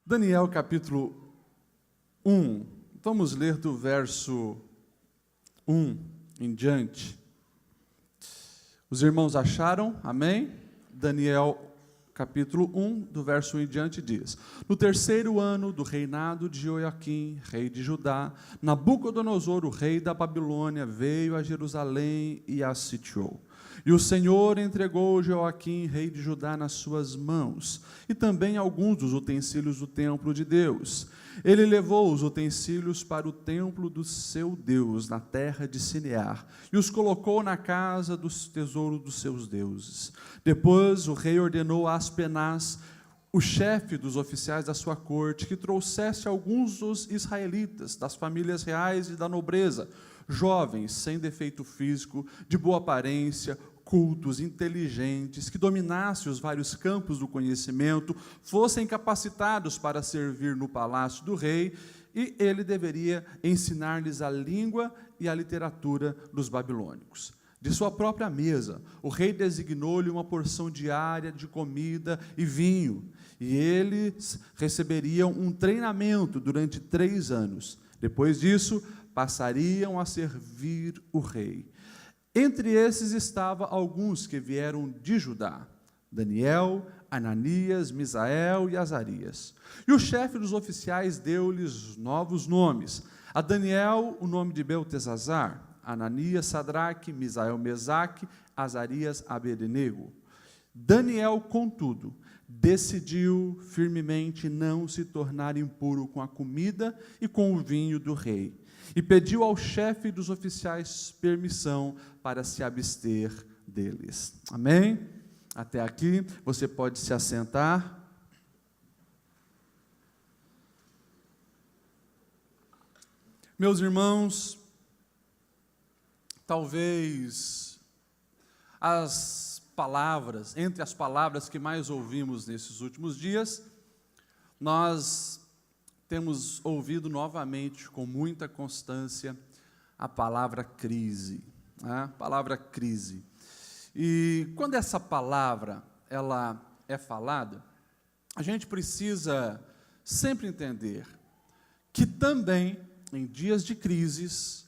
Daniel capítulo 1, vamos ler do verso 1 em diante. Os irmãos acharam? Amém? Daniel capítulo 1, do verso 1 em diante diz: No terceiro ano do reinado de Joaquim, rei de Judá, Nabucodonosor, o rei da Babilônia, veio a Jerusalém e a sitiou. E o Senhor entregou Joaquim, rei de Judá, nas suas mãos, e também alguns dos utensílios do templo de Deus. Ele levou os utensílios para o templo do seu Deus, na terra de Sinear, e os colocou na casa dos tesouros dos seus deuses. Depois o rei ordenou a Aspenaz, o chefe dos oficiais da sua corte, que trouxesse alguns dos israelitas, das famílias reais e da nobreza, jovens, sem defeito físico, de boa aparência, cultos, inteligentes, que dominassem os vários campos do conhecimento, fossem capacitados para servir no palácio do rei, e ele deveria ensinar-lhes a língua e a literatura dos babilônicos. De sua própria mesa, o rei designou-lhe uma porção diária de comida e vinho, e eles receberiam um treinamento durante 3 anos. Depois disso, passariam a servir o rei. Entre esses estavam alguns que vieram de Judá: Daniel, Ananias, Misael e Azarias. E o chefe dos oficiais deu-lhes novos nomes. A Daniel, o nome de Beltesazar; Ananias, Sadraque; Misael, Mesaque; Azarias, Abednego. Daniel, contudo, decidiu firmemente não se tornar impuro com a comida e com o vinho do rei, e pediu ao chefe dos oficiais permissão para se abster deles. Amém? Até aqui, você pode se assentar. Meus irmãos, talvez entre as palavras que mais ouvimos nesses últimos dias, nós temos ouvido novamente, com muita constância, a palavra crise. A palavra crise. E quando essa palavra ela é falada, a gente precisa sempre entender que também, em dias de crises,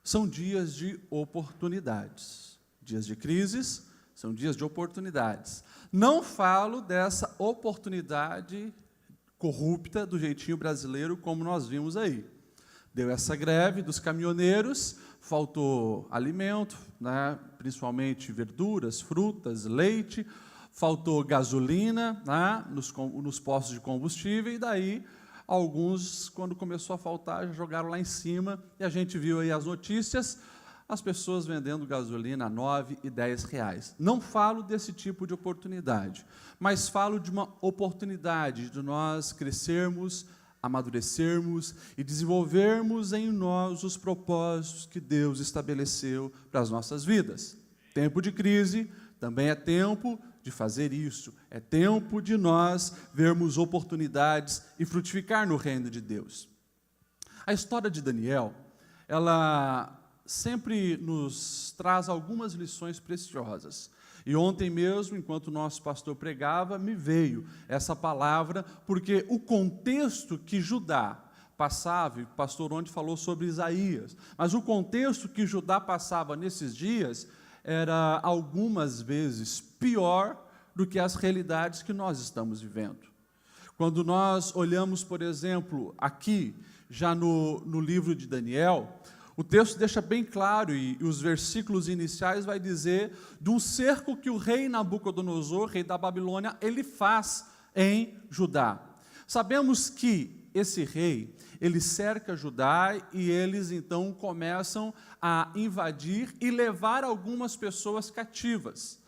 são dias de oportunidades. Dias de crises são dias de oportunidades. Não falo dessa oportunidade corrupta do jeitinho brasileiro, como nós vimos aí. Deu essa greve dos caminhoneiros, faltou alimento, né, principalmente verduras, frutas, leite, faltou gasolina, né, nos postos de combustível, e daí alguns, quando começou a faltar, já jogaram lá em cima, e a gente viu aí as notícias, as pessoas vendendo gasolina a 9 e 10 reais. Não falo desse tipo de oportunidade, mas falo de uma oportunidade de nós crescermos, amadurecermos e desenvolvermos em nós os propósitos que Deus estabeleceu para as nossas vidas. Tempo de crise também é tempo de fazer isso, é tempo de nós vermos oportunidades e frutificar no reino de Deus. A história de Daniel, ela sempre nos traz algumas lições preciosas. E ontem mesmo, enquanto o nosso pastor pregava, me veio essa palavra, porque o contexto que Judá passava, e o pastor ontem falou sobre Isaías, mas o contexto que Judá passava nesses dias era algumas vezes pior do que as realidades que nós estamos vivendo. Quando nós olhamos, por exemplo, aqui, já no livro de Daniel, o texto deixa bem claro, e os versículos iniciais vai dizer de um cerco que o rei Nabucodonosor, rei da Babilônia, ele faz em Judá. Sabemos que esse rei, ele cerca Judá e eles então começam a invadir e levar algumas pessoas cativas.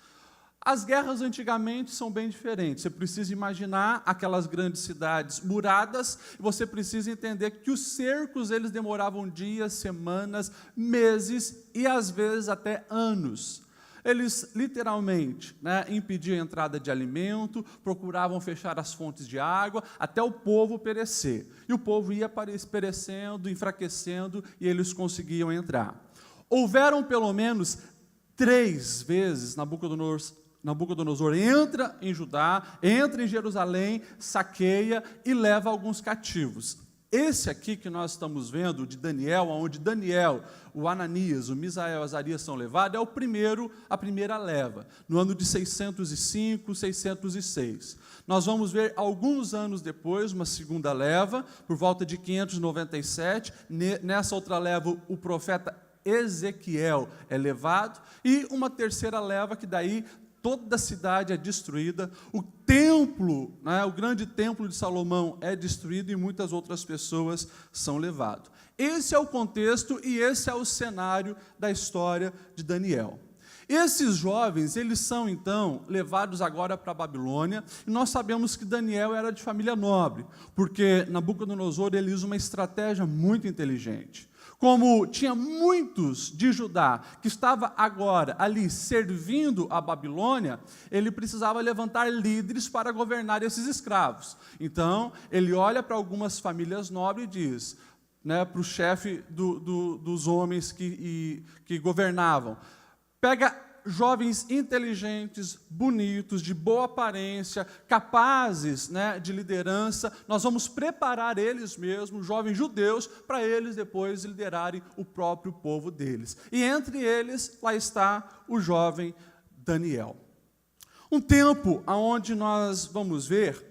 As guerras antigamente são bem diferentes. Você precisa imaginar aquelas grandes cidades muradas, e você precisa entender que os cercos eles demoravam dias, semanas, meses e às vezes até anos. Eles literalmente, impediam a entrada de alimento, procuravam fechar as fontes de água até o povo perecer. E o povo ia perecendo, enfraquecendo, e eles conseguiam entrar. Houveram pelo menos 3 vezes, Nabucodonosor Nabucodonosor entra em Judá, entra em Jerusalém, saqueia e leva alguns cativos. Esse aqui que nós estamos vendo, de Daniel, onde Daniel, o Ananias, o Misael e o Azarias são levados, é a primeira leva, no ano de 605, 606. Nós vamos ver, alguns anos depois, uma segunda leva, por volta de 597, nessa outra leva, o profeta Ezequiel é levado, e uma terceira leva, que daí toda a cidade é destruída, o templo, né, o grande templo de Salomão é destruído e muitas outras pessoas são levadas. Esse é o contexto e esse é o cenário da história de Daniel. Esses jovens, eles são então levados agora para a Babilônia, e nós sabemos que Daniel era de família nobre, porque Nabucodonosor ele usa uma estratégia muito inteligente. Como tinha muitos de Judá que estava agora ali servindo a Babilônia, ele precisava levantar líderes para governar esses escravos. Então, ele olha para algumas famílias nobres e diz, né, para o chefe dos homens que governavam, pega jovens inteligentes, bonitos, de boa aparência, capazes, né, de liderança, nós vamos preparar eles mesmos, jovens judeus, para eles depois liderarem o próprio povo deles. E entre eles, lá está o jovem Daniel. Um tempo onde nós vamos ver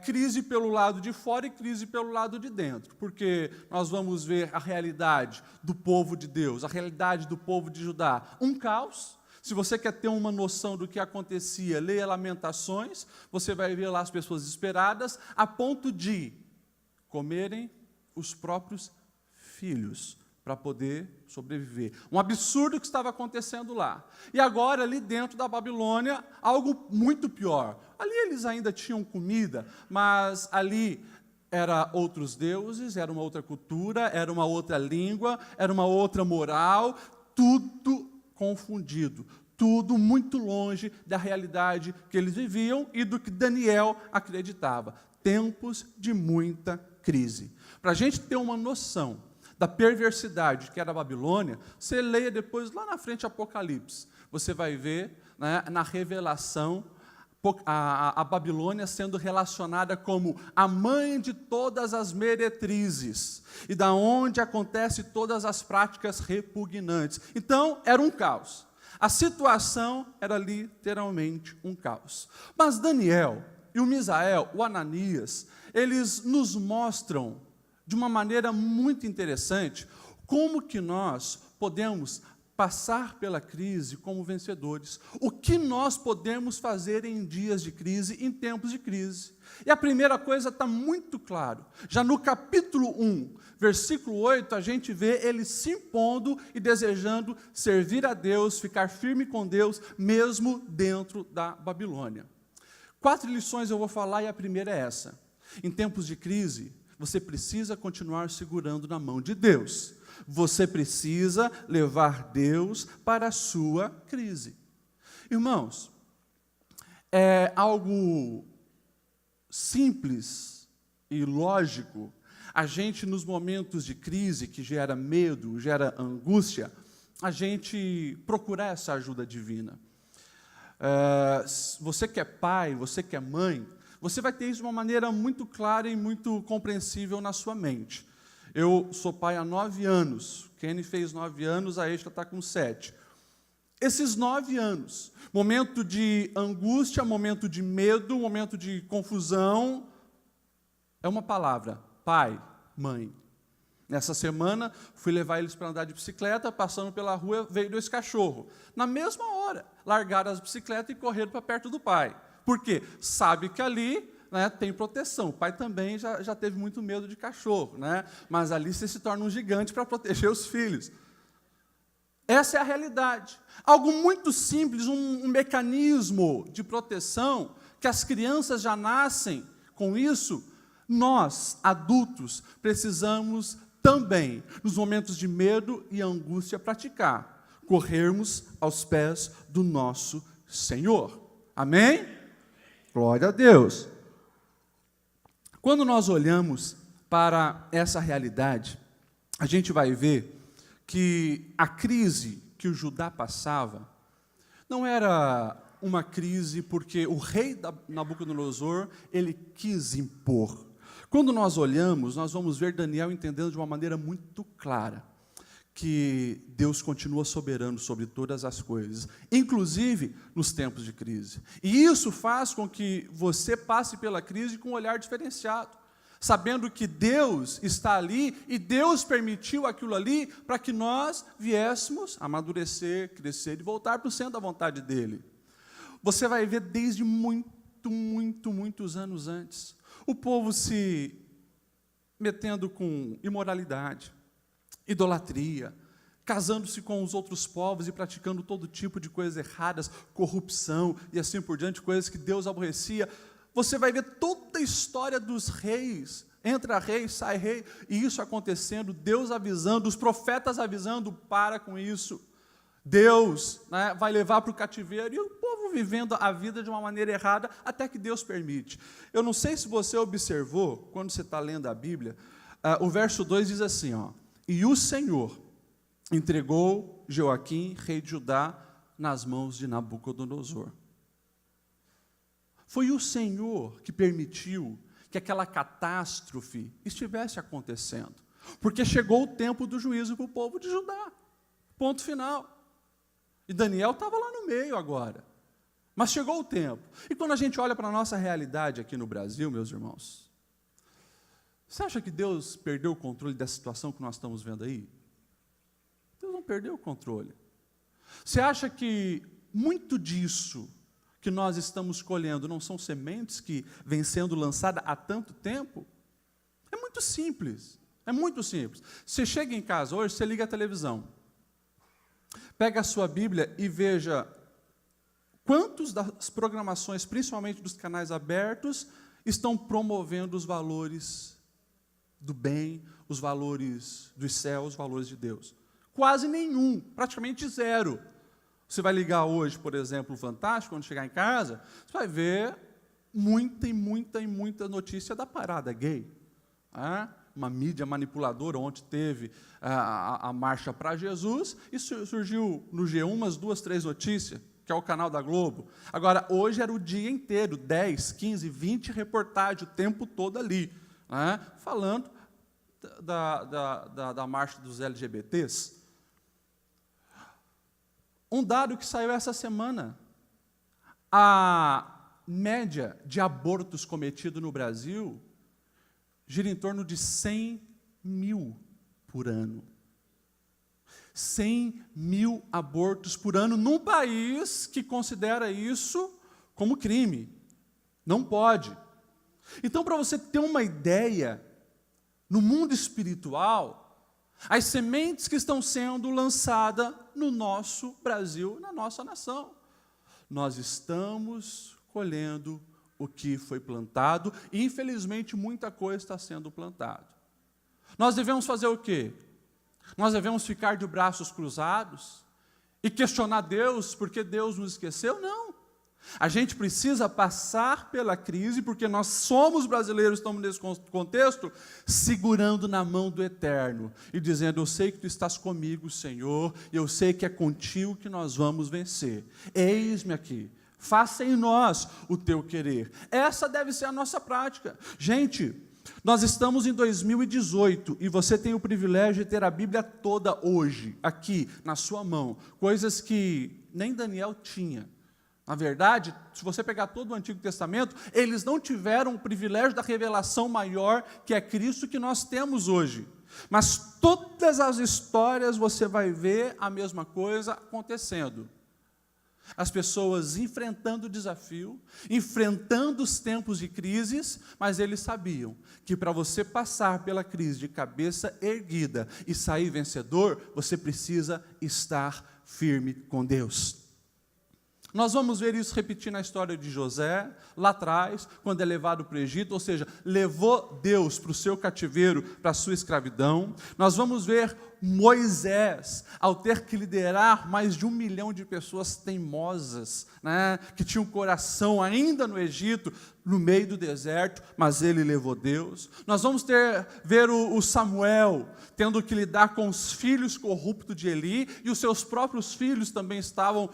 crise pelo lado de fora e crise pelo lado de dentro, porque nós vamos ver a realidade do povo de Deus, a realidade do povo de Judá, um caos. Se você quer ter uma noção do que acontecia, leia Lamentações, você vai ver lá as pessoas desesperadas, a ponto de comerem os próprios filhos, para poder sobreviver. Um absurdo que estava acontecendo lá. E agora, ali dentro da Babilônia, algo muito pior. Ali eles ainda tinham comida, mas ali eram outros deuses, era uma outra cultura, era uma outra língua, era uma outra moral, tudo confundido, tudo muito longe da realidade que eles viviam e do que Daniel acreditava. Tempos de muita crise. Para a gente ter uma noção da perversidade que era a Babilônia, você leia depois, lá na frente, Apocalipse. Você vai ver, né, na revelação, a Babilônia sendo relacionada como a mãe de todas as meretrizes, e da onde acontecem todas as práticas repugnantes. Então, era um caos. A situação era literalmente um caos. Mas Daniel e o Misael, o Ananias, eles nos mostram de uma maneira muito interessante como que nós podemos passar pela crise como vencedores. O que nós podemos fazer em dias de crise, em tempos de crise. E a primeira coisa está muito claro. Já no capítulo 1, versículo 8, a gente vê ele se impondo e desejando servir a Deus, ficar firme com Deus, mesmo dentro da Babilônia. 4 lições eu vou falar e a primeira é essa. Em tempos de crise, você precisa continuar segurando na mão de Deus. Você precisa levar Deus para a sua crise. Irmãos, é algo simples e lógico a gente, nos momentos de crise, que gera medo, gera angústia, a gente procurar essa ajuda divina. Você que é pai, você que é mãe, você vai ter isso de uma maneira muito clara e muito compreensível na sua mente. Eu sou pai há 9 anos, Kenny fez 9 anos, a Extra está com 7. Esses 9 anos, momento de angústia, momento de medo, momento de confusão, é uma palavra, pai, mãe. Nessa semana, fui levar eles para andar de bicicleta, passando pela rua, veio 2 cachorros. Na mesma hora, largaram as bicicletas e correram para perto do pai. Por quê? Sabe que ali, né, tem proteção. O pai também já teve muito medo de cachorro, né? Mas ali você se torna um gigante para proteger os filhos. Essa é a realidade. Algo muito simples, um mecanismo de proteção, que as crianças já nascem com isso. Nós, adultos, precisamos também, nos momentos de medo e angústia, praticar, corrermos aos pés do nosso Senhor. Amém? Glória a Deus. Quando nós olhamos para essa realidade, a gente vai ver que a crise que o Judá passava não era uma crise porque o rei Nabucodonosor, ele quis impor. Quando nós olhamos, nós vamos ver Daniel entendendo de uma maneira muito clara que Deus continua soberano sobre todas as coisas, inclusive nos tempos de crise. E isso faz com que você passe pela crise com um olhar diferenciado, sabendo que Deus está ali e Deus permitiu aquilo ali para que nós viéssemos amadurecer, crescer e voltar para o centro da vontade dEle. Você vai ver desde muitos anos antes, o povo se metendo com imoralidade, idolatria, casando-se com os outros povos e praticando todo tipo de coisas erradas, corrupção e assim por diante, coisas que Deus aborrecia. Você vai ver toda a história dos reis, entra rei, sai rei, e isso acontecendo, Deus avisando, os profetas avisando, para com isso. Deus, né, vai levar para o cativeiro, e o povo vivendo a vida de uma maneira errada, até que Deus permite. Eu não sei se você observou, quando você está lendo a Bíblia, o verso 2 diz assim, ó, e o Senhor entregou Joaquim, rei de Judá, nas mãos de Nabucodonosor. Foi o Senhor que permitiu que aquela catástrofe estivesse acontecendo, porque chegou o tempo do juízo para o povo de Judá, ponto final. E Daniel estava lá no meio agora, mas chegou o tempo. E quando a gente olha para a nossa realidade aqui no Brasil, meus irmãos, você acha que Deus perdeu o controle da situação que nós estamos vendo aí? Deus não perdeu o controle. Você acha que muito disso que nós estamos colhendo não são sementes que vêm sendo lançadas há tanto tempo? É muito simples, é muito simples. Você chega em casa hoje, você liga a televisão, pega a sua Bíblia e veja quantos das programações, principalmente dos canais abertos, estão promovendo os valores do bem, os valores dos céus, os valores de Deus. Quase nenhum, praticamente zero. Você vai ligar hoje, por exemplo, o Fantástico, quando chegar em casa, você vai ver muita notícia da parada gay. Uma mídia manipuladora, onde teve a marcha para Jesus, e surgiu no G1 umas 2, 3 notícias, que é o canal da Globo. Agora, hoje era o dia inteiro, 10, 15, 20 reportagens, o tempo todo ali, falando da marcha dos LGBTs. Um dado que saiu essa semana, a média de abortos cometidos no Brasil gira em torno de 100 mil por ano. 100 mil abortos por ano num país que considera isso como crime. Não pode. Então, para você ter uma ideia, no mundo espiritual, as sementes que estão sendo lançadas no nosso Brasil, na nossa nação, nós estamos colhendo o que foi plantado, e infelizmente muita coisa está sendo plantada. Nós devemos fazer o quê? Nós devemos ficar de braços cruzados e questionar Deus porque Deus nos esqueceu? Não. A gente precisa passar pela crise, porque nós somos brasileiros, estamos nesse contexto, segurando na mão do Eterno e dizendo, eu sei que Tu estás comigo, Senhor, e eu sei que é contigo que nós vamos vencer. Eis-me aqui, faça em nós o Teu querer. Essa deve ser a nossa prática. Gente, nós estamos em 2018 e você tem o privilégio de ter a Bíblia toda hoje, aqui, na sua mão, coisas que nem Daniel tinha. Na verdade, se você pegar todo o Antigo Testamento, eles não tiveram o privilégio da revelação maior, que é Cristo, que nós temos hoje. Mas todas as histórias você vai ver a mesma coisa acontecendo. As pessoas enfrentando o desafio, enfrentando os tempos de crises, mas eles sabiam que para você passar pela crise de cabeça erguida e sair vencedor, você precisa estar firme com Deus. Nós vamos ver isso repetir na história de José, lá atrás, quando é levado para o Egito, ou seja, levou Deus para o seu cativeiro, para a sua escravidão. Nós vamos ver Moisés, ao ter que liderar mais de 1 milhão de pessoas teimosas, que tinham coração ainda no Egito, no meio do deserto, mas ele levou Deus. Nós vamos ver o Samuel tendo que lidar com os filhos corruptos de Eli, e os seus próprios filhos também estavam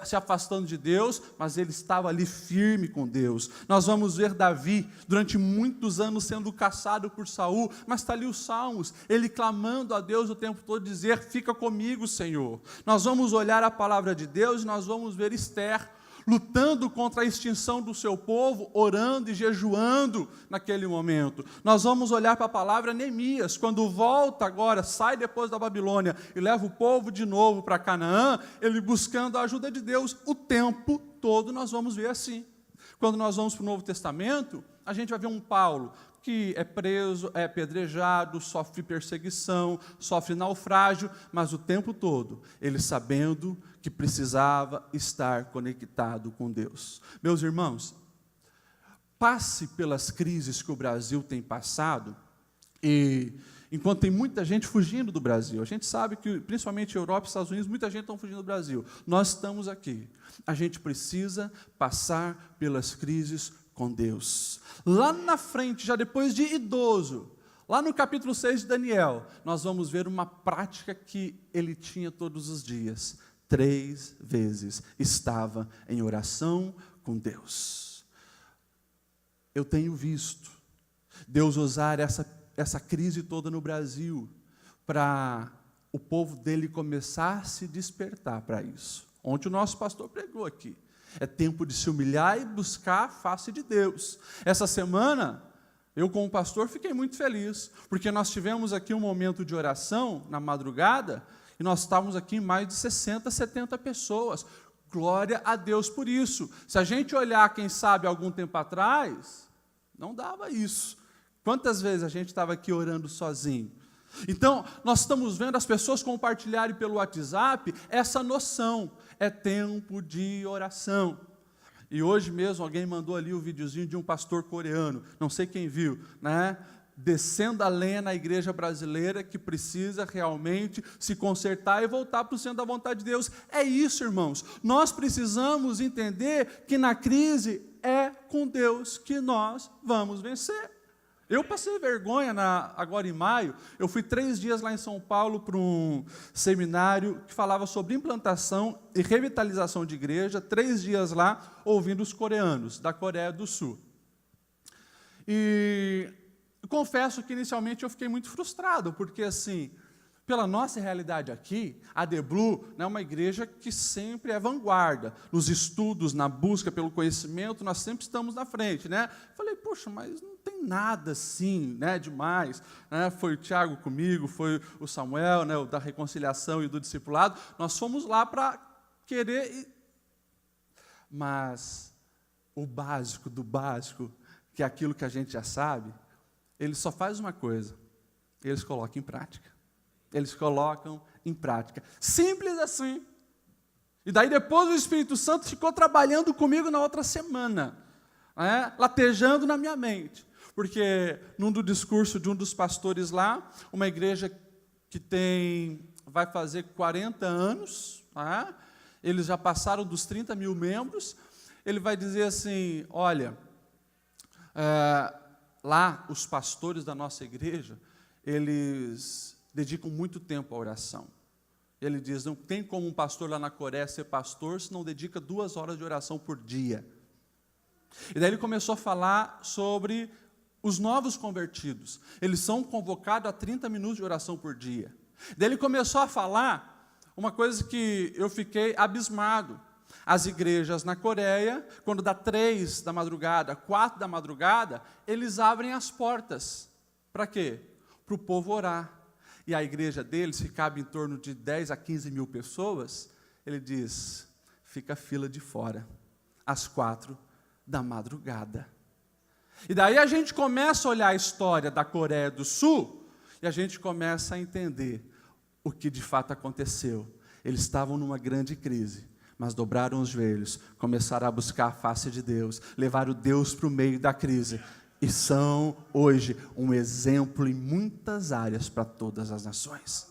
se afastando de Deus, mas ele estava ali firme com Deus. Nós vamos ver Davi, durante muitos anos sendo caçado por Saul, mas está ali os Salmos, ele clamando a Deus o tempo todo, dizer: fica comigo, Senhor. Nós vamos olhar a palavra de Deus e nós vamos ver Esther, lutando contra a extinção do seu povo, orando e jejuando naquele momento. Nós vamos olhar para a palavra Neemias, quando volta agora, sai depois da Babilônia e leva o povo de novo para Canaã, ele buscando a ajuda de Deus. O tempo todo nós vamos ver assim. Quando nós vamos para o Novo Testamento, a gente vai ver um Paulo que é preso, é apedrejado, sofre perseguição, sofre naufrágio, mas o tempo todo ele sabendo que precisava estar conectado com Deus. Meus irmãos, passe pelas crises que o Brasil tem passado, e enquanto tem muita gente fugindo do Brasil, a gente sabe que principalmente Europa e Estados Unidos, muita gente está fugindo do Brasil, nós estamos aqui, a gente precisa passar pelas crises com Deus. Lá na frente, já depois de idoso, lá no capítulo 6 de Daniel, nós vamos ver uma prática que ele tinha todos os dias. 3 vezes estava em oração com Deus. Eu tenho visto Deus usar essa crise toda no Brasil para o povo dele começar a se despertar para isso. Ontem o nosso pastor pregou aqui. É tempo de se humilhar e buscar a face de Deus. Essa semana, eu como pastor fiquei muito feliz, porque nós tivemos aqui um momento de oração na madrugada, e nós estávamos aqui em mais de 60, 70 pessoas. Glória a Deus por isso. Se a gente olhar, quem sabe, algum tempo atrás, não dava isso. Quantas vezes a gente estava aqui orando sozinho? Então, nós estamos vendo as pessoas compartilharem pelo WhatsApp essa noção. É tempo de oração. E hoje mesmo alguém mandou ali o videozinho de um pastor coreano, não sei quem viu, né? Descendo a lenha na igreja brasileira, que precisa realmente se consertar e voltar para o centro da vontade de Deus. É isso, irmãos. Nós precisamos entender que na crise é com Deus que nós vamos vencer. Eu passei vergonha agora em maio, eu fui 3 dias lá em São Paulo para um seminário que falava sobre implantação e revitalização de igreja, 3 dias lá, ouvindo os coreanos, da Coreia do Sul. E confesso que inicialmente eu fiquei muito frustrado, porque assim, pela nossa realidade aqui, a The Blue é uma igreja que sempre é vanguarda, nos estudos, na busca pelo conhecimento, nós sempre estamos na frente, né? Falei, poxa, mas não tem nada assim, né, demais, né? Foi o Tiago comigo, foi o Samuel, né, o da reconciliação e do discipulado, nós fomos lá para querer, mas o básico do básico, que é aquilo que a gente já sabe, ele só faz uma coisa, eles colocam em prática. Eles colocam em prática. Simples assim. E daí depois o Espírito Santo ficou trabalhando comigo na outra semana, né, latejando na minha mente. Porque num do discurso de um dos pastores lá, uma igreja que vai fazer 40 anos, né, eles já passaram dos 30 mil membros, ele vai dizer assim, olha, lá os pastores da nossa igreja, eles dedicam muito tempo à oração. Ele diz, não tem como um pastor lá na Coreia ser pastor se não dedica 2 horas de oração por dia. E daí ele começou a falar sobre os novos convertidos. Eles são convocados a 30 minutos de oração por dia. Daí ele começou a falar uma coisa que eu fiquei abismado. As igrejas na Coreia, quando dá 3 da madrugada, 4 da madrugada, eles abrem as portas. Para quê? Para o povo orar. E a igreja deles, que cabe em torno de 10 a 15 mil pessoas, ele diz, fica a fila de fora, às 4 da madrugada. E daí a gente começa a olhar a história da Coreia do Sul, e a gente começa a entender o que de fato aconteceu. Eles estavam numa grande crise, mas dobraram os joelhos, começaram a buscar a face de Deus, levaram Deus para o meio da crise, e são hoje um exemplo em muitas áreas para todas as nações.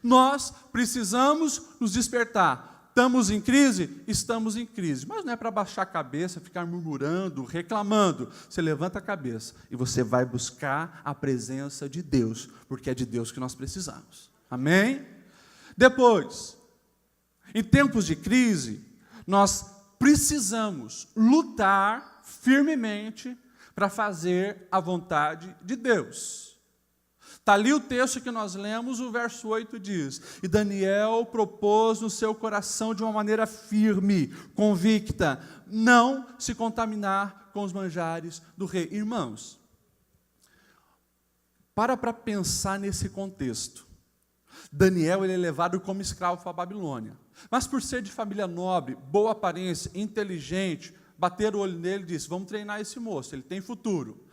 Nós precisamos nos despertar, Estamos em crise? Estamos em crise. Mas não é para baixar a cabeça, ficar murmurando, reclamando. Você levanta a cabeça e você vai buscar a presença de Deus, porque é de Deus que nós precisamos. Amém? Depois, em tempos de crise, nós precisamos lutar firmemente para fazer a vontade de Deus. Está ali o texto que nós lemos, o verso 8 diz: e Daniel propôs no seu coração de uma maneira firme, convicta, não se contaminar com os manjares do rei. Irmãos, para pensar nesse contexto. Daniel ele é levado como escravo para a Babilônia. Mas por ser de família nobre, boa aparência, inteligente, bateram o olho nele e disse: vamos treinar esse moço, ele tem futuro.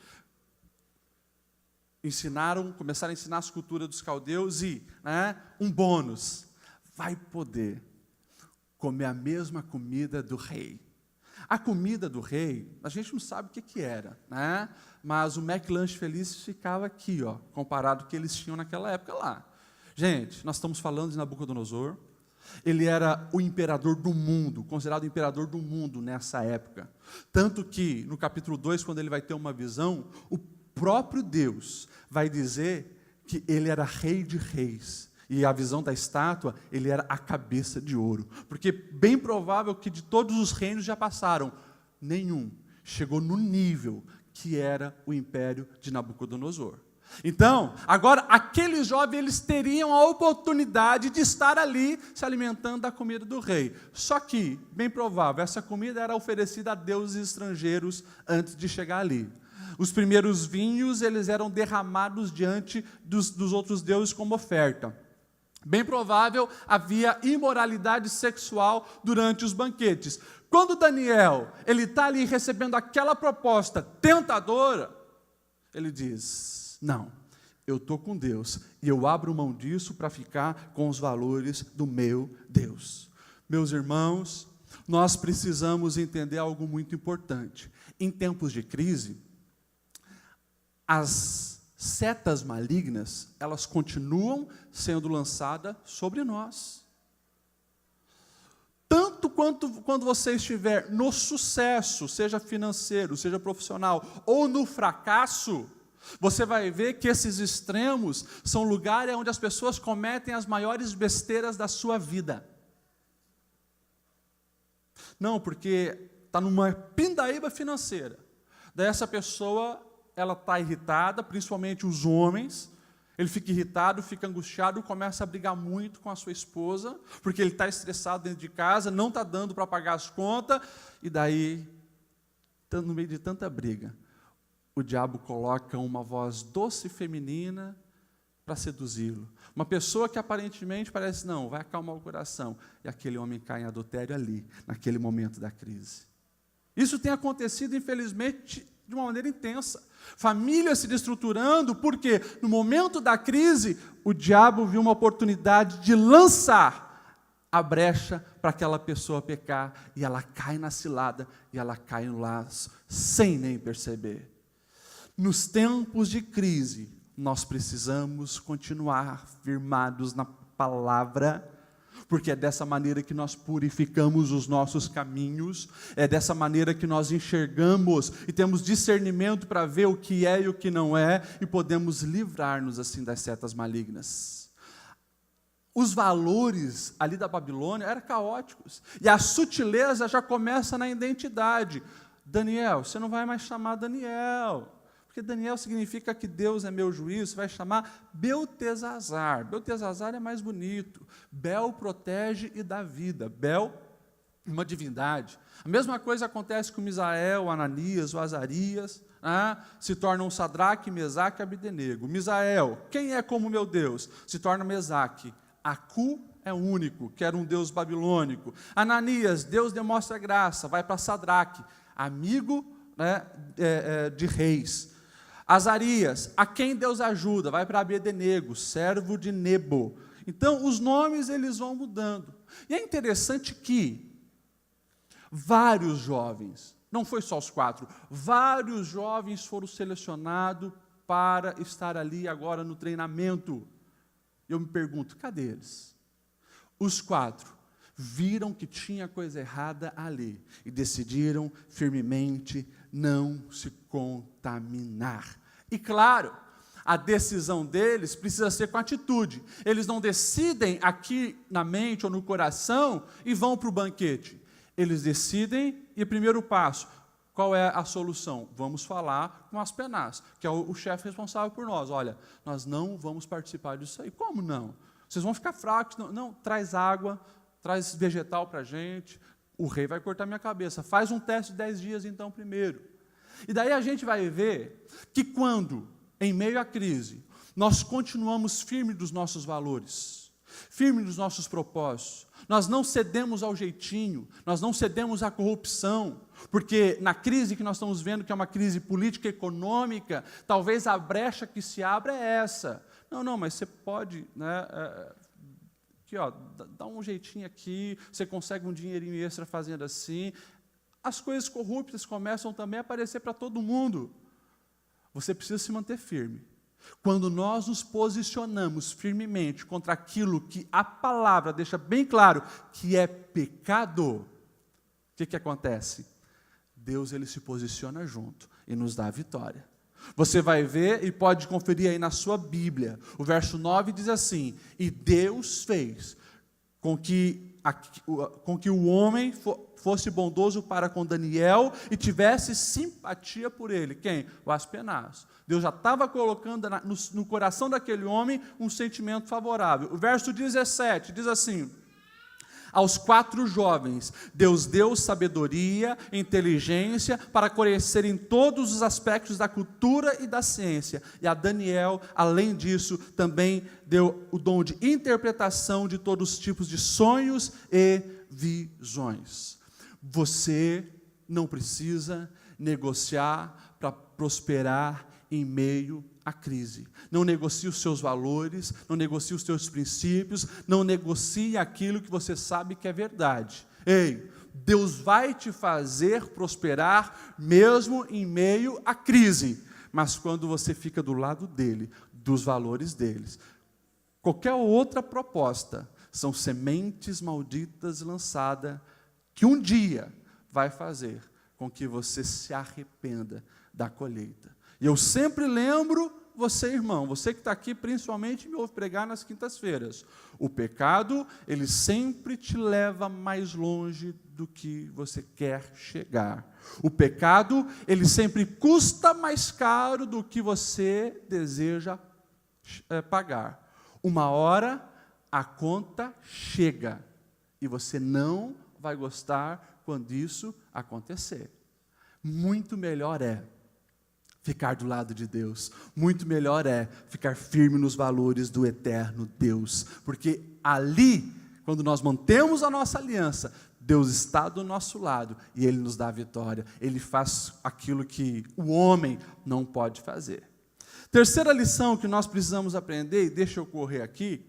Começaram a ensinar as culturas dos caldeus e, um bônus, vai poder comer a mesma comida do rei. A comida do rei, a gente não sabe o que era, mas o McLanche Feliz ficava aqui, comparado ao que eles tinham naquela época lá. Gente, nós estamos falando de Nabucodonosor. Ele era o imperador do mundo, considerado o imperador do mundo nessa época. Tanto que, no capítulo 2, quando ele vai ter uma visão, o próprio Deus vai dizer que ele era rei de reis. E a visão da estátua, ele era a cabeça de ouro. Porque bem provável que de todos os reinos já passaram, nenhum chegou no nível que era o império de Nabucodonosor. Então, agora, aqueles jovens, eles teriam a oportunidade de estar ali, se alimentando da comida do rei. Só que, bem provável, essa comida era oferecida a deuses estrangeiros antes de chegar ali. Os primeiros vinhos, eles eram derramados diante dos outros deuses como oferta. Bem provável, havia imoralidade sexual durante os banquetes. Quando Daniel, ele está ali recebendo aquela proposta tentadora, ele diz: não, eu estou com Deus e eu abro mão disso para ficar com os valores do meu Deus. Meus irmãos, nós precisamos entender algo muito importante. Em tempos de crise, as setas malignas, elas continuam sendo lançadas sobre nós. Tanto quando você estiver no sucesso, seja financeiro, seja profissional, ou no fracasso, você vai ver que esses extremos são lugares onde as pessoas cometem as maiores besteiras da sua vida. Não, porque está numa pindaíba financeira. Daí essa pessoa, ela está irritada, principalmente os homens. Ele fica irritado, fica angustiado, começa a brigar muito com a sua esposa, porque ele está estressado dentro de casa, não está dando para pagar as contas, e daí, no meio de tanta briga, o diabo coloca uma voz doce e feminina para seduzi-lo. Uma pessoa que aparentemente parece, não, vai acalmar o coração, e aquele homem cai em adultério ali, naquele momento da crise. Isso tem acontecido, infelizmente, de uma maneira intensa. Famílias se destruturando, porque no momento da crise, o diabo viu uma oportunidade de lançar a brecha para aquela pessoa pecar, e ela cai na cilada, e ela cai no laço, sem nem perceber. Nos tempos de crise, nós precisamos continuar firmados na palavra, porque é dessa maneira que nós purificamos os nossos caminhos, é dessa maneira que nós enxergamos e temos discernimento para ver o que é e o que não é, e podemos livrar-nos assim das setas malignas. Os valores ali da Babilônia eram caóticos, e a sutileza já começa na identidade. Daniel, você não vai mais chamar Daniel, porque Daniel significa que Deus é meu juiz, você vai chamar Beltesazar. Beltesazar é mais bonito. Bel protege e dá vida. Bel, uma divindade. A mesma coisa acontece com Misael, o Ananias, o Azarias, se tornam Sadraque, Mesaque e Abdenego. Misael, quem é como meu Deus? Se torna Mesaque. Acu é único, que era um deus babilônico. Ananias, Deus demonstra graça, vai para Sadraque, amigo de reis. Azarias, a quem Deus ajuda, vai para Abdenego, servo de Nebo. Então, os nomes eles vão mudando. E é interessante que vários jovens, não foi só os 4, vários jovens foram selecionados para estar ali agora no treinamento. Eu me pergunto, cadê eles? Os 4 viram que tinha coisa errada ali e decidiram firmemente não se contaminar. E claro, a decisão deles precisa ser com atitude. Eles não decidem aqui na mente ou no coração e vão para o banquete. Eles decidem e primeiro passo, qual é a solução? Vamos falar com Aspenaz, que é o chefe responsável por nós. Olha, nós não vamos participar disso aí. Como não? Vocês vão ficar fracos. Não, traz água, traz vegetal para a gente. O rei vai cortar minha cabeça. Faz um teste de 10 dias então primeiro. E daí a gente vai ver que quando, em meio à crise, nós continuamos firmes dos nossos valores, firmes dos nossos propósitos, nós não cedemos ao jeitinho, nós não cedemos à corrupção, porque na crise que nós estamos vendo, que é uma crise política e econômica, talvez a brecha que se abra é essa. Não, mas você pode, aqui, dá um jeitinho aqui, você consegue um dinheirinho extra fazendo assim. As coisas corruptas começam também a aparecer para todo mundo. Você precisa se manter firme. Quando nós nos posicionamos firmemente contra aquilo que a palavra deixa bem claro que é pecado, o que acontece? Deus ele se posiciona junto e nos dá a vitória. Você vai ver e pode conferir aí na sua Bíblia. O verso 9 diz assim: e Deus fez com que o homem fosse bondoso para com Daniel e tivesse simpatia por ele. Quem? O Aspenaz. Deus já estava colocando no coração daquele homem um sentimento favorável. O verso 17 diz assim: aos 4 jovens, Deus deu sabedoria, inteligência para conhecerem todos os aspectos da cultura e da ciência. E a Daniel, além disso, também deu o dom de interpretação de todos os tipos de sonhos e visões. Você não precisa negociar para prosperar em meio à crise. Não negocie os seus valores, não negocie os seus princípios, não negocie aquilo que você sabe que é verdade. Ei, Deus vai te fazer prosperar mesmo em meio à crise, mas quando você fica do lado dele, dos valores deles. Qualquer outra proposta são sementes malditas lançadas que um dia vai fazer com que você se arrependa da colheita. E eu sempre lembro você, irmão, você que está aqui principalmente me ouve pregar nas quintas-feiras, o pecado, ele sempre te leva mais longe do que você quer chegar. O pecado, ele sempre custa mais caro do que você deseja pagar. Uma hora a conta chega e você não vai gostar quando isso acontecer. Muito melhor é ficar do lado de Deus, muito melhor é ficar firme nos valores do eterno Deus, porque ali, quando nós mantemos a nossa aliança, Deus está do nosso lado e Ele nos dá a vitória, Ele faz aquilo que o homem não pode fazer. Terceira lição que nós precisamos aprender, e deixa eu correr aqui,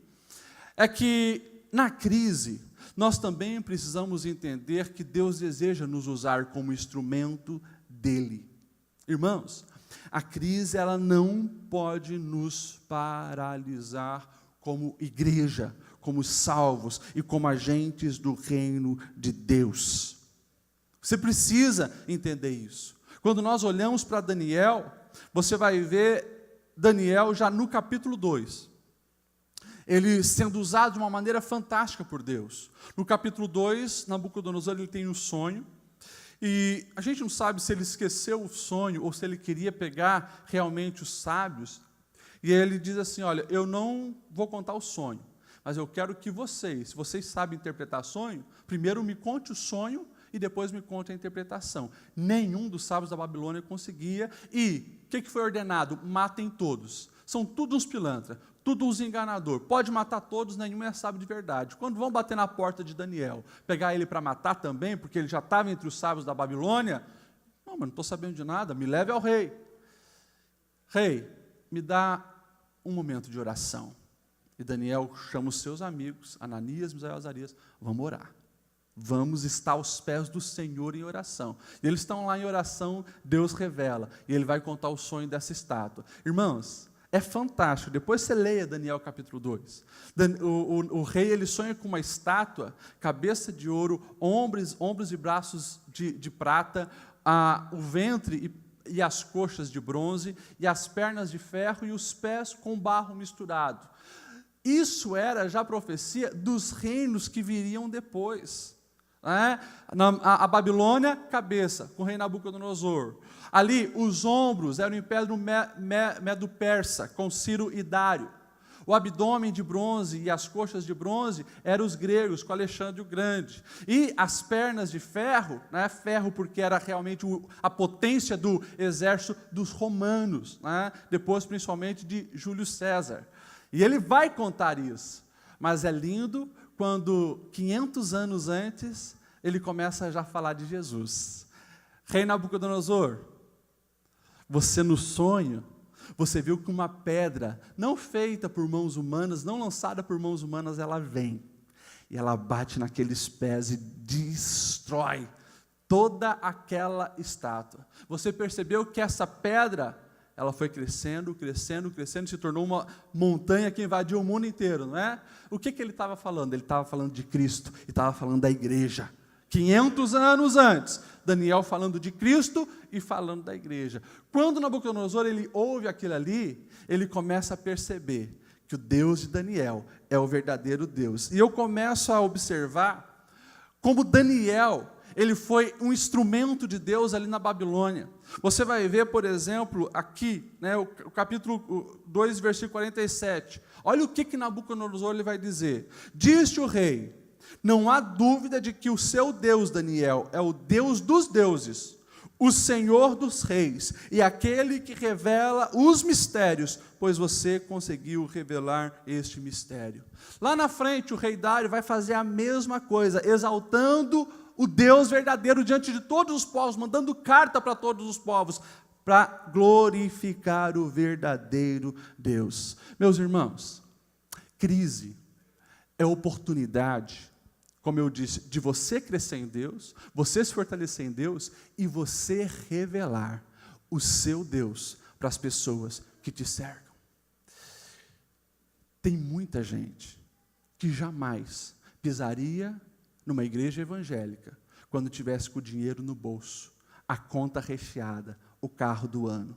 é que na crise, nós também precisamos entender que Deus deseja nos usar como instrumento dEle. Irmãos, a crise ela não pode nos paralisar como igreja, como salvos e como agentes do reino de Deus. Você precisa entender isso. Quando nós olhamos para Daniel, você vai ver Daniel já no capítulo 2. Ele sendo usado de uma maneira fantástica por Deus. No capítulo 2, Nabucodonosor ele tem um sonho. E a gente não sabe se ele esqueceu o sonho ou se ele queria pegar realmente os sábios. E ele diz assim, olha, eu não vou contar o sonho, mas eu quero que vocês, se vocês sabem interpretar sonho, primeiro me conte o sonho e depois me conte a interpretação. Nenhum dos sábios da Babilônia conseguia. E o que foi ordenado? Matem todos. São tudo uns pilantras, tudo uns enganador. Pode matar todos, nenhum é sábio de verdade. Quando vão bater na porta de Daniel, pegar ele para matar também, porque ele já estava entre os sábios da Babilônia, não, mas não estou sabendo de nada, me leve ao rei. Rei, me dá um momento de oração. E Daniel chama os seus amigos, Ananias, Misael e Azarias, vamos orar. Vamos estar aos pés do Senhor em oração. E eles estão lá em oração, Deus revela, e Ele vai contar o sonho dessa estátua. Irmãos, É fantástico. Depois você leia Daniel capítulo 2. O rei ele sonha com uma estátua, cabeça de ouro, ombros e braços de prata, o ventre e as coxas de bronze, e as pernas de ferro e os pés com barro misturado. Isso era já profecia dos reinos que viriam depois. A Babilônia, cabeça, com o rei Nabucodonosor. Ali, os ombros eram o Império Medo-Persa, com Ciro e Dário. O abdômen de bronze e as coxas de bronze eram os gregos, com Alexandre o Grande. E as pernas de ferro, ferro porque era realmente a potência do exército dos romanos, depois principalmente de Júlio César. E ele vai contar isso, mas é lindo quando 500 anos antes ele começa já a falar de Jesus. Rei Nabucodonosor, você no sonho, você viu que uma pedra, não feita por mãos humanas, não lançada por mãos humanas, ela vem. E ela bate naqueles pés e destrói toda aquela estátua. Você percebeu que essa pedra, ela foi crescendo, crescendo, crescendo, se tornou uma montanha que invadiu o mundo inteiro, não é? O que ele estava falando? Ele estava falando de Cristo e estava falando da igreja. 500 anos antes, Daniel falando de Cristo e falando da igreja. Quando Nabucodonosor ele ouve aquilo ali, ele começa a perceber que o Deus de Daniel é o verdadeiro Deus. E eu começo a observar como Daniel, ele foi um instrumento de Deus ali na Babilônia. Você vai ver, por exemplo, aqui, o capítulo 2, versículo 47. Olha o que Nabucodonosor ele vai dizer. Disse o rei: não há dúvida de que o seu Deus, Daniel, é o Deus dos deuses, o Senhor dos reis, e aquele que revela os mistérios, pois você conseguiu revelar este mistério. Lá na frente, o rei Dário vai fazer a mesma coisa, exaltando o Deus verdadeiro diante de todos os povos, mandando carta para todos os povos, para glorificar o verdadeiro Deus. Meus irmãos, crise é oportunidade, como eu disse, de você crescer em Deus, você se fortalecer em Deus e você revelar o seu Deus para as pessoas que te cercam. Tem muita gente que jamais pisaria numa igreja evangélica quando tivesse com o dinheiro no bolso, a conta recheada, o carro do ano.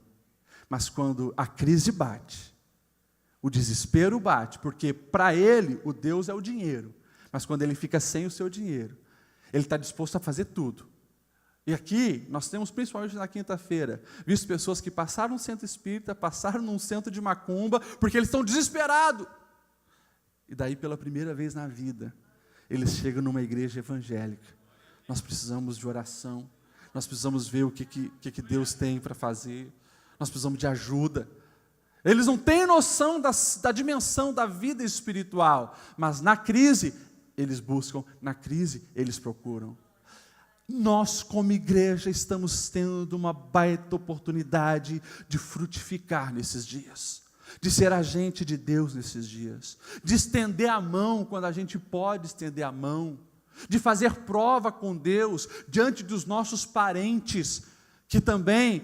Mas quando a crise bate, o desespero bate, porque para ele o Deus é o dinheiro. Mas quando ele fica sem o seu dinheiro, ele está disposto a fazer tudo. E aqui, nós temos, principalmente na quinta-feira, visto pessoas que passaram no centro espírita, passaram num centro de macumba, porque eles estão desesperados. E daí, pela primeira vez na vida, eles chegam numa igreja evangélica. Nós precisamos de oração, nós precisamos ver o que Deus tem para fazer, nós precisamos de ajuda. Eles não têm noção da dimensão da vida espiritual, mas na crise, eles buscam, na crise, eles procuram. Nós, como igreja, estamos tendo uma baita oportunidade de frutificar nesses dias, de ser agente de Deus nesses dias, de estender a mão quando a gente pode estender a mão, de fazer prova com Deus diante dos nossos parentes, que também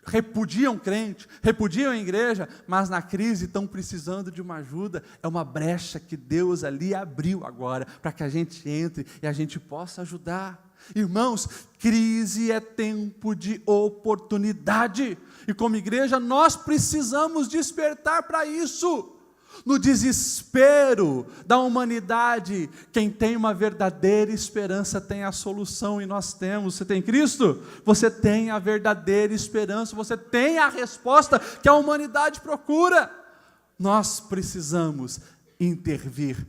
repudiam crente, repudiam a igreja, mas na crise estão precisando de uma ajuda. É uma brecha que Deus ali abriu agora, para que a gente entre e a gente possa ajudar. Irmãos, crise é tempo de oportunidade, e como igreja nós precisamos despertar para isso. No desespero da humanidade, quem tem uma verdadeira esperança tem a solução, e nós temos. Você tem Cristo? Você tem a verdadeira esperança, você tem a resposta que a humanidade procura. Nós precisamos intervir,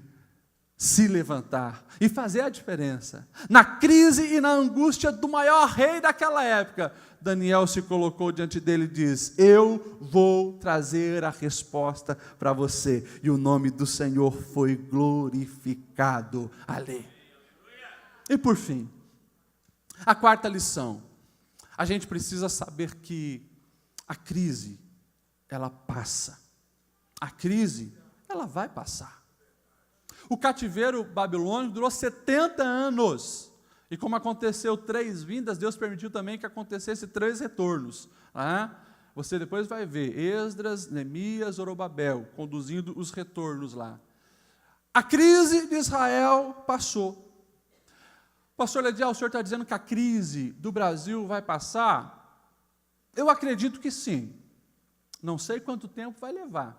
se levantar e fazer a diferença. Na crise e na angústia do maior rei daquela época, Daniel se colocou diante dele e diz: eu vou trazer a resposta para você. E o nome do Senhor foi glorificado ali. E por fim, a quarta lição. A gente precisa saber que a crise, ela passa. A crise, ela vai passar. O cativeiro babilônico durou 70 anos. E como aconteceu 3 vindas, Deus permitiu também que acontecesse 3 retornos. Você depois vai ver Esdras, Neemias, Zorobabel, conduzindo os retornos lá. A crise de Israel passou. Pastor Ledial, o senhor está dizendo que a crise do Brasil vai passar? Eu acredito que sim. Não sei quanto tempo vai levar.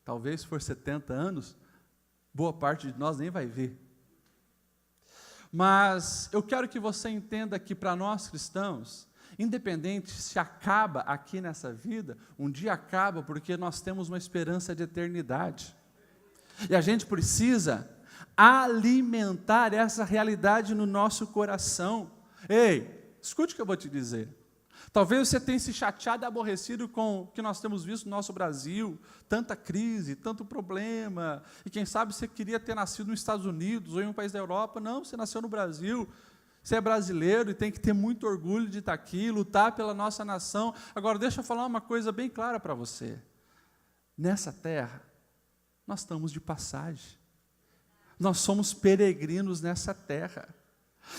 Talvez se for 70 anos, boa parte de nós nem vai ver. Mas eu quero que você entenda que para nós cristãos, independente se acaba aqui nessa vida, um dia acaba porque nós temos uma esperança de eternidade. E a gente precisa alimentar essa realidade no nosso coração. Ei, escute o que eu vou te dizer. Talvez você tenha se chateado e aborrecido com o que nós temos visto no nosso Brasil, tanta crise, tanto problema, e quem sabe você queria ter nascido nos Estados Unidos ou em um país da Europa. Não, você nasceu no Brasil, você é brasileiro e tem que ter muito orgulho de estar aqui, lutar pela nossa nação. Agora, deixa eu falar uma coisa bem clara para você. Nessa terra, nós estamos de passagem. Nós somos peregrinos nessa terra.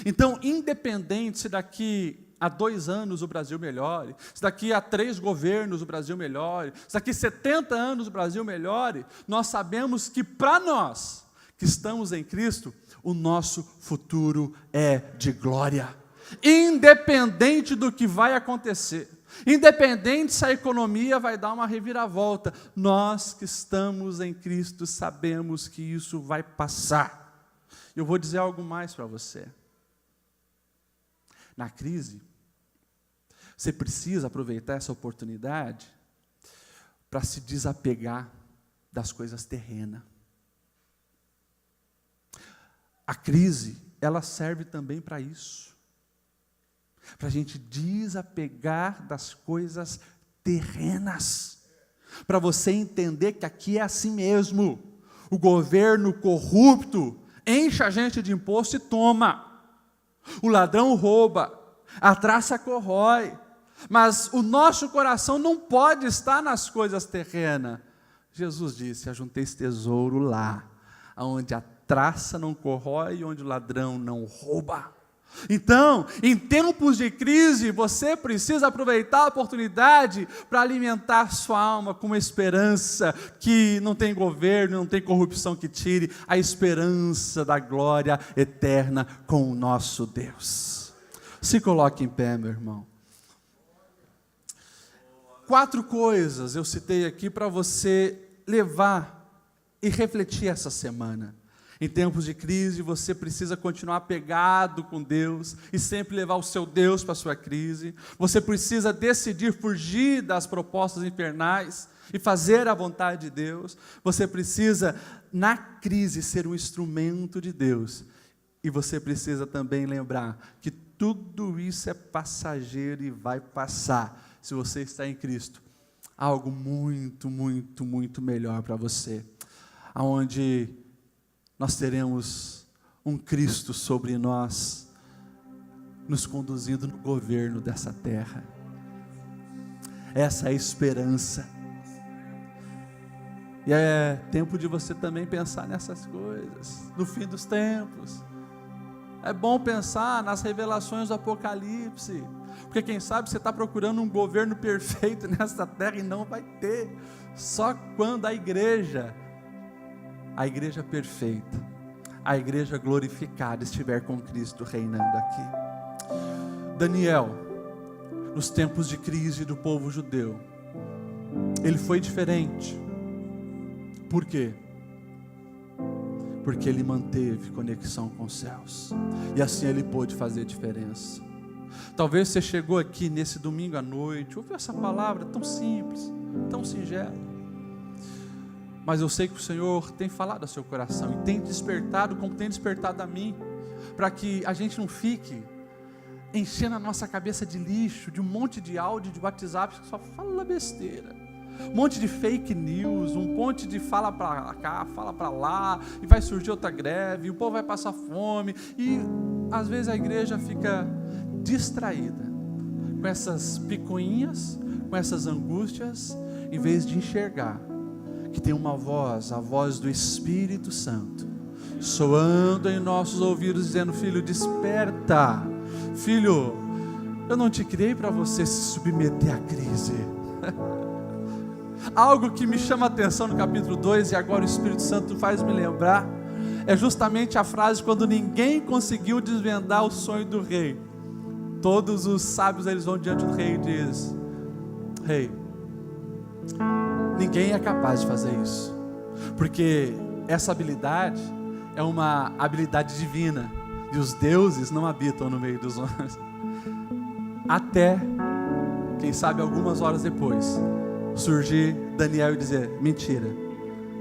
Então, independente se daqui a 2 anos o Brasil melhore, se daqui a 3 governos o Brasil melhore, se daqui a 70 anos o Brasil melhore, nós sabemos que para nós, que estamos em Cristo, o nosso futuro é de glória. Independente do que vai acontecer, independente se a economia vai dar uma reviravolta, nós que estamos em Cristo sabemos que isso vai passar. Eu vou dizer algo mais para você. Na crise, você precisa aproveitar essa oportunidade para se desapegar das coisas terrenas. A crise, ela serve também para isso. Para a gente desapegar das coisas terrenas. Para você entender que aqui é assim mesmo. O governo corrupto enche a gente de imposto e toma. O ladrão rouba, a traça corrói. Mas o nosso coração não pode estar nas coisas terrenas. Jesus disse: ajunteis tesouro lá, onde a traça não corrói e onde o ladrão não rouba. Então, em tempos de crise, você precisa aproveitar a oportunidade para alimentar sua alma com uma esperança que não tem governo, não tem corrupção que tire, a esperança da glória eterna com o nosso Deus. Se coloque em pé, meu irmão. 4 coisas eu citei aqui para você levar e refletir essa semana. Em tempos de crise, você precisa continuar apegado com Deus e sempre levar o seu Deus para a sua crise. Você precisa decidir fugir das propostas infernais e fazer a vontade de Deus. Você precisa, na crise, ser um instrumento de Deus. E você precisa também lembrar que tudo isso é passageiro e vai passar. Se você está em Cristo, há algo muito, muito, muito melhor para você. Onde nós teremos um Cristo sobre nós, nos conduzindo no governo dessa terra. Essa é a esperança. E é tempo de você também pensar nessas coisas, no fim dos tempos. É bom pensar nas revelações do Apocalipse, porque quem sabe você está procurando um governo perfeito nessa terra e não vai ter. Só quando a igreja perfeita, a igreja glorificada estiver com Cristo reinando aqui. Daniel, nos tempos de crise do povo judeu, ele foi diferente. Por quê? Porque ele manteve conexão com os céus, e assim ele pôde fazer diferença. Talvez você chegou aqui nesse domingo à noite, ouviu essa palavra tão simples, tão singela, mas eu sei que o Senhor tem falado ao seu coração e tem despertado, como tem despertado a mim, para que a gente não fique enchendo a nossa cabeça de lixo, de um monte de áudio de WhatsApp que só fala besteira, um monte de fake news, um monte de fala para cá, fala para lá, e vai surgir outra greve, e o povo vai passar fome, e às vezes a igreja fica distraída com essas picuinhas, com essas angústias, em vez de enxergar que tem uma voz, a voz do Espírito Santo, soando em nossos ouvidos, dizendo: filho, desperta, filho, Eu não te criei para você se submeter à crise. Algo que me chama a atenção no capítulo 2, e agora o Espírito Santo faz me lembrar, é justamente a frase quando ninguém conseguiu desvendar o sonho do rei. Todos os sábios, eles vão diante do rei e dizem: rei, ninguém é capaz de fazer isso, porque essa habilidade é uma habilidade divina, e os deuses não habitam no meio dos homens. Até, quem sabe algumas horas depois, surgir Daniel e dizer: mentira,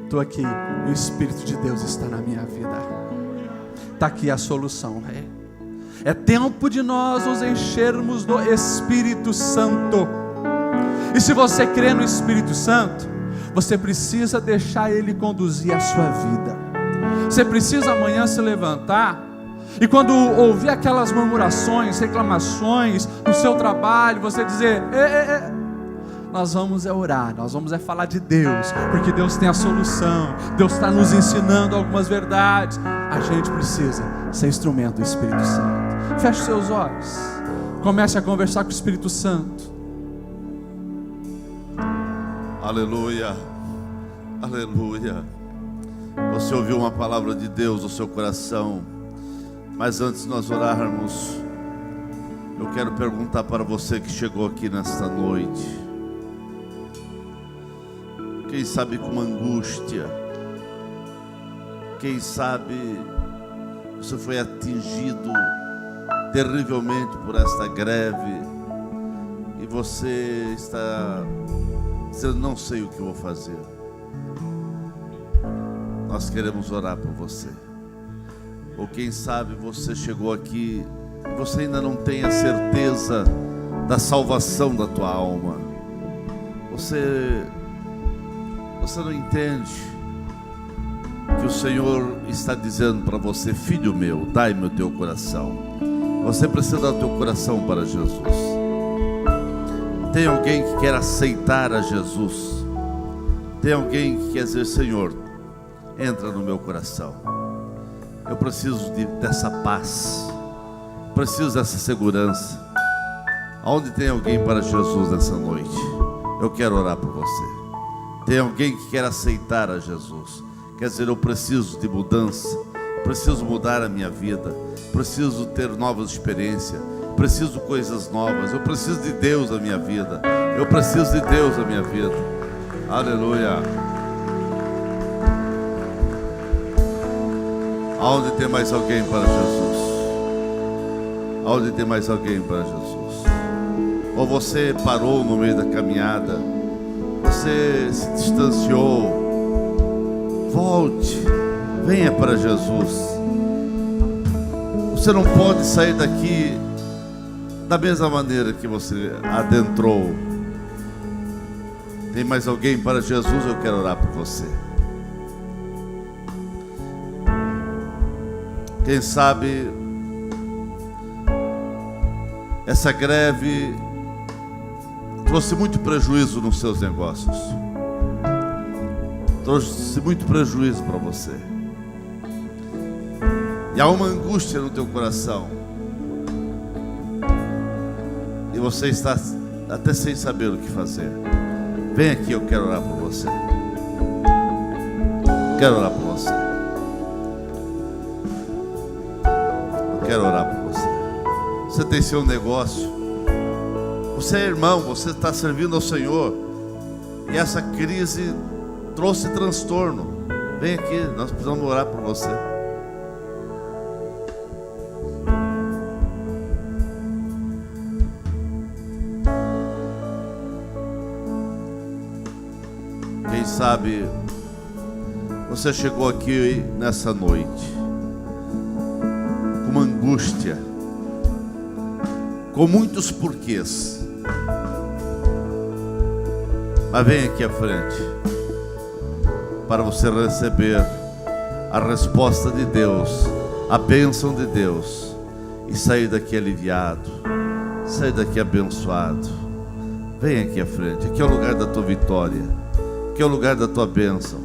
estou aqui e o Espírito de Deus está na minha vida. Está aqui a solução, rei. É tempo de nós nos enchermos do Espírito Santo. E se você crê no Espírito Santo, você precisa deixar Ele conduzir a sua vida. Você precisa amanhã se levantar e quando ouvir aquelas murmurações, reclamações no seu trabalho, você dizer: nós vamos orar, nós vamos falar de Deus, porque Deus tem a solução, Deus está nos ensinando algumas verdades. A gente precisa ser instrumento do Espírito Santo. Feche seus olhos, comece a conversar com o Espírito Santo. Aleluia, aleluia. Você ouviu uma palavra de Deus no seu coração, mas antes de nós orarmos, eu quero perguntar para você que chegou aqui nesta noite, quem sabe com uma angústia, quem sabe você foi atingido terrivelmente por esta greve e você está dizendo: não sei o que vou fazer. Nós queremos orar por você. Ou quem sabe você chegou aqui e você ainda não tem a certeza da salvação da tua alma. Você não entende que o Senhor está dizendo para você: filho meu, dai-me o teu coração. Você precisa dar o teu coração para Jesus. Tem alguém que quer aceitar a Jesus? Tem alguém que quer dizer: Senhor, entra no meu coração. Eu preciso dessa paz, preciso dessa segurança. Aonde tem alguém para Jesus nessa noite? Eu quero orar por você. Tem alguém que quer aceitar a Jesus? Quer dizer: eu preciso de mudança, preciso mudar a minha vida, preciso ter novas experiências, preciso de coisas novas, eu preciso de Deus na minha vida, eu preciso de Deus na minha vida. Aleluia. Aonde tem mais alguém para Jesus? Aonde tem mais alguém para Jesus? Ou você parou no meio da caminhada, você se distanciou? Volte, venha para Jesus. Você não pode sair daqui da mesma maneira que você adentrou. Tem mais alguém para Jesus? Eu quero orar por você. Quem sabe essa greve trouxe muito prejuízo nos seus negócios, trouxe muito prejuízo para você, e há uma angústia no teu coração, e você está até sem saber o que fazer. Vem aqui, eu quero orar por você. Quero orar por você. Quero orar por você. Você tem seu negócio, você é irmão, você está servindo ao Senhor, e essa crise trouxe transtorno. Vem aqui, nós precisamos orar por você. Quem sabe você chegou aqui nessa noite uma angústia, com muitos porquês, mas vem aqui à frente para você receber a resposta de Deus, a bênção de Deus, e sair daqui aliviado, sair daqui abençoado. Vem aqui à frente. Aqui é o lugar da tua vitória, aqui é o lugar da tua bênção,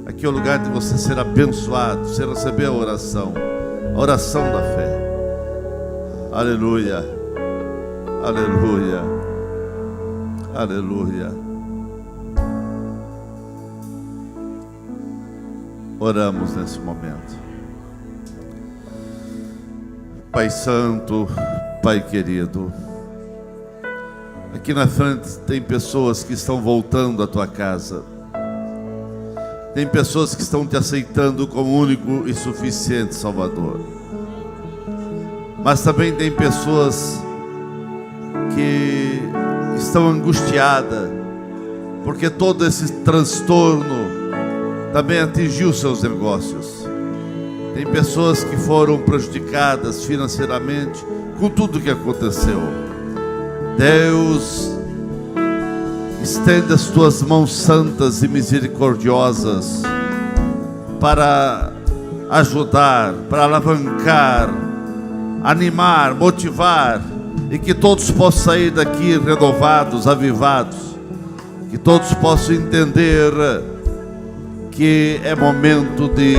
aqui é o lugar de você ser abençoado, você receber a oração da fé. Aleluia, Aleluia. Aleluia. Oramos nesse momento. Pai Santo, Pai querido, aqui na frente tem pessoas que estão voltando à tua casa. Tem pessoas que estão te aceitando como único e suficiente Salvador. Mas também tem pessoas que estão angustiadas, porque todo esse transtorno também atingiu seus negócios. Tem pessoas que foram prejudicadas financeiramente com tudo que aconteceu. Deus, estende as tuas mãos santas e misericordiosas para ajudar, para alavancar, animar, motivar, e que todos possam sair daqui renovados, avivados, que todos possam entender que é momento de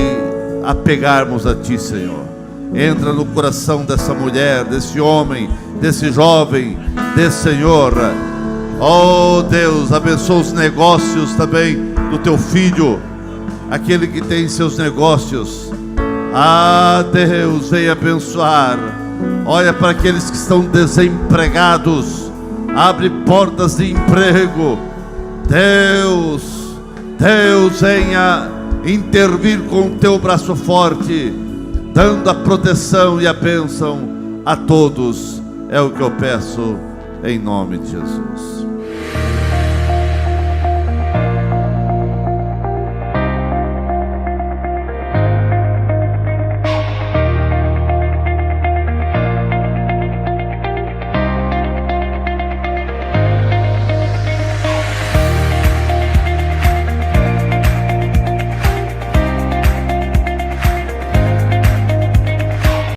apegarmos a Ti, Senhor. Entra no coração dessa mulher, desse homem, desse jovem, desse Senhor. Oh Deus, abençoa os negócios também do Teu filho, aquele que tem seus negócios. Ah Deus, vem abençoar. Olha para aqueles que estão desempregados, abre portas de emprego. Deus, venha intervir com o Teu braço forte, dando a proteção e a bênção a todos. É o que eu peço em nome de Jesus.